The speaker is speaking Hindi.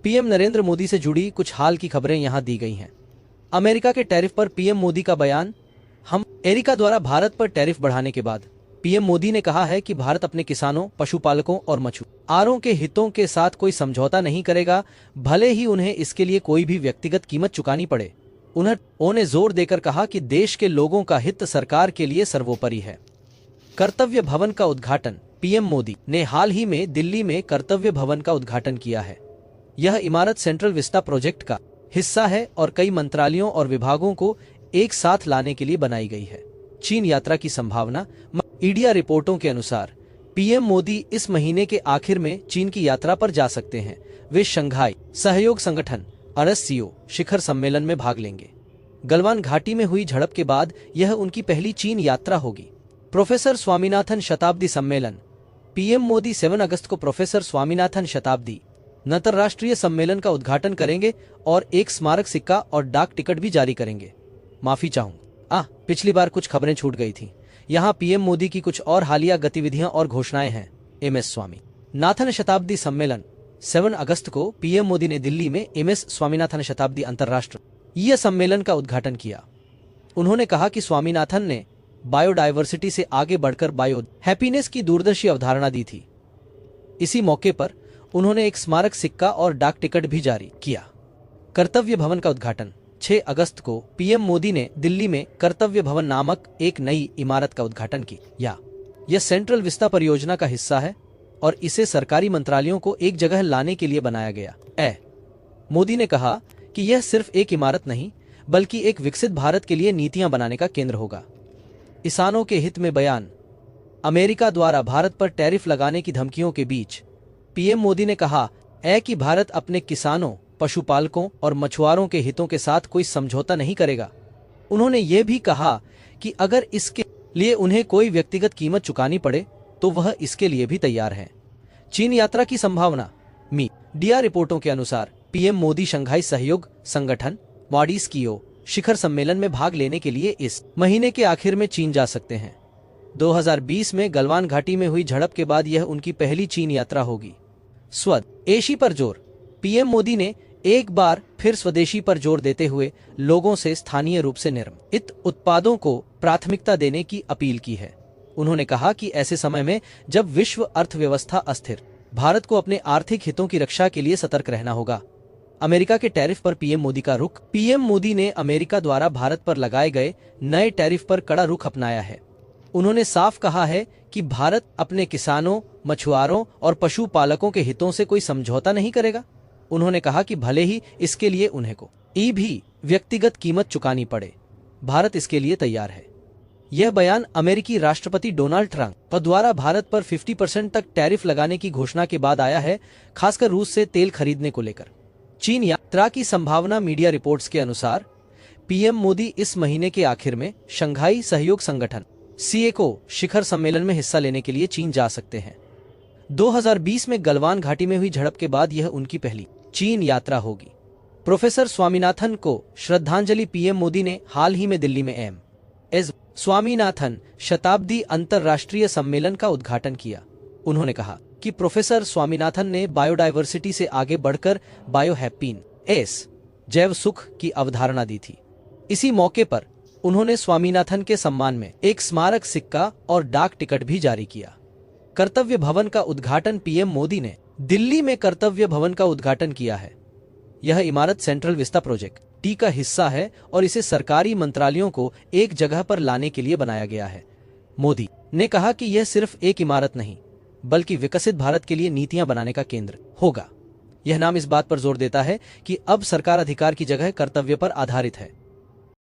पीएम नरेंद्र मोदी से जुड़ी कुछ हाल की खबरें यहां दी गई हैं। अमेरिका के टैरिफ पर पीएम मोदी का बयान। अमेरिका द्वारा भारत पर टैरिफ बढ़ाने के बाद पीएम मोदी ने कहा है कि भारत अपने किसानों, पशुपालकों और मछुआरों के हितों के साथ कोई समझौता नहीं करेगा, भले ही उन्हें इसके लिए कोई भी व्यक्तिगत कीमत चुकानी पड़े। उन्होंने जोर देकर कहा कि देश के लोगों का हित सरकार के लिए सर्वोपरि है। कर्तव्य भवन का उद्घाटन। पीएम मोदी ने हाल ही में दिल्ली में कर्तव्य भवन का उद्घाटन किया है। यह इमारत सेंट्रल विस्टा प्रोजेक्ट का हिस्सा है और कई मंत्रालयों और विभागों को एक साथ लाने के लिए बनाई गई है। चीन यात्रा की संभावना। मीडिया रिपोर्टों के अनुसार पीएम मोदी इस महीने के आखिर में चीन की यात्रा पर जा सकते हैं। वे शंघाई सहयोग संगठन RSCO शिखर सम्मेलन में भाग लेंगे। गलवान घाटी में हुई झड़प के बाद यह उनकी पहली चीन यात्रा होगी। प्रोफेसर स्वामीनाथन शताब्दी सम्मेलन। पीएम मोदी 7 अगस्त को प्रोफेसर स्वामीनाथन शताब्दी अंतर्राष्ट्रीय सम्मेलन का उद्घाटन करेंगे और एक स्मारक सिक्का और डाक टिकट भी जारी करेंगे। माफी चाहूंगा, पिछली बार कुछ खबरें छूट गई थी। यहाँ पीएम मोदी की कुछ और हालिया गतिविधियां और घोषणाएं हैं। MS स्वामीनाथन शताब्दी सम्मेलन। 7 अगस्त को पीएम मोदी ने दिल्ली में MS स्वामीनाथन शताब्दी अंतर्राष्ट्रीय सम्मेलन का उद्घाटन किया। उन्होंने कहा कि स्वामीनाथन ने बायोडायवर्सिटी से आगे बढ़कर बायो हैप्पीनेस की दूरदर्शी अवधारणा दी थी। इसी मौके पर उन्होंने एक स्मारक सिक्का और डाक टिकट भी जारी किया। कर्तव्य भवन का उद्घाटन। 6 अगस्त को पीएम मोदी ने दिल्ली में कर्तव्य भवन नामक एक नई इमारत का उद्घाटन किया। यह सेंट्रल विस्टा परियोजना का हिस्सा है और इसे सरकारी मंत्रालयों को एक जगह लाने के लिए बनाया गया। मोदी ने कहा कि यह सिर्फ एक इमारत नहीं बल्कि एक विकसित भारत के लिए नीतियां बनाने का केंद्र होगा। किसानों के हित में बयान। अमेरिका द्वारा भारत पर टैरिफ लगाने की धमकियों के बीच पीएम मोदी ने कहा कि भारत अपने किसानों, पशुपालकों और मछुआरों के हितों के साथ कोई समझौता नहीं करेगा। उन्होंने ये भी कहा कि अगर इसके लिए उन्हें कोई व्यक्तिगत कीमत चुकानी पड़े तो वह इसके लिए भी तैयार हैं। चीन यात्रा की संभावना। मीडिया रिपोर्टों के अनुसार पीएम मोदी शंघाई सहयोग संगठन RSCO शिखर सम्मेलन में भाग लेने के लिए इस महीने के आखिर में चीन जा सकते हैं। 2020 में गलवान घाटी में हुई झड़प के बाद यह उनकी पहली चीन यात्रा होगी। स्वदेशी पर जोर। पीएम मोदी ने एक बार फिर स्वदेशी पर जोर देते हुए लोगों से स्थानीय रूप से निर्मित उत्पादों को प्राथमिकता देने की अपील की है। उन्होंने कहा कि ऐसे समय में जब विश्व अर्थव्यवस्था अस्थिर, भारत को अपने आर्थिक हितों की रक्षा के लिए सतर्क रहना होगा। अमेरिका के टैरिफ पर पीएम मोदी का रुख। पीएम मोदी ने अमेरिका द्वारा भारत पर लगाए गए नए टैरिफ पर कड़ा रुख अपनाया है। उन्होंने साफ कहा है कि भारत अपने किसानों, मछुआरों और पशुपालकों के हितों से कोई समझौता नहीं करेगा। उन्होंने कहा कि भले ही इसके लिए उन्हें कोई भी व्यक्तिगत कीमत चुकानी पड़े, भारत इसके लिए तैयार है। यह बयान अमेरिकी राष्ट्रपति डोनाल्ड ट्रंप द्वारा भारत पर 50% तक टैरिफ लगाने की घोषणा के बाद आया है, खासकर रूस से तेल खरीदने को लेकर। चीन यात्रा की संभावना। मीडिया रिपोर्ट्स के अनुसार पीएम मोदी इस महीने के आखिर में शंघाई सहयोग संगठन CECO शिखर सम्मेलन में हिस्सा लेने के लिए चीन जा सकते हैं। 2020 में गलवान घाटी में हुई झड़प के बाद यह उनकी पहली चीन यात्रा होगी। प्रोफेसर स्वामीनाथन को श्रद्धांजलि। पीएम मोदी ने हाल ही में दिल्ली में MS स्वामीनाथन शताब्दी अंतर्राष्ट्रीय सम्मेलन का उद्घाटन किया। उन्होंने कहा कि प्रोफेसर स्वामीनाथन ने बायोडायवर्सिटी से आगे बढ़कर बायो हैप्पीनेस जैव सुख की अवधारणा दी थी। इसी मौके पर उन्होंने स्वामीनाथन के सम्मान में एक स्मारक सिक्का और डाक टिकट भी जारी किया। कर्तव्य भवन का उद्घाटन। पीएम मोदी ने दिल्ली में कर्तव्य भवन का उद्घाटन किया है। यह इमारत सेंट्रल विस्टा प्रोजेक्ट T का हिस्सा है और इसे सरकारी मंत्रालयों को एक जगह पर लाने के लिए बनाया गया है। मोदी ने कहा कि यह सिर्फ एक इमारत नहीं बल्कि विकसित भारत के लिए नीतियां बनाने का केंद्र होगा। यह नाम इस बात पर जोर देता है कि अब सरकार अधिकार की जगह कर्तव्य पर आधारित है।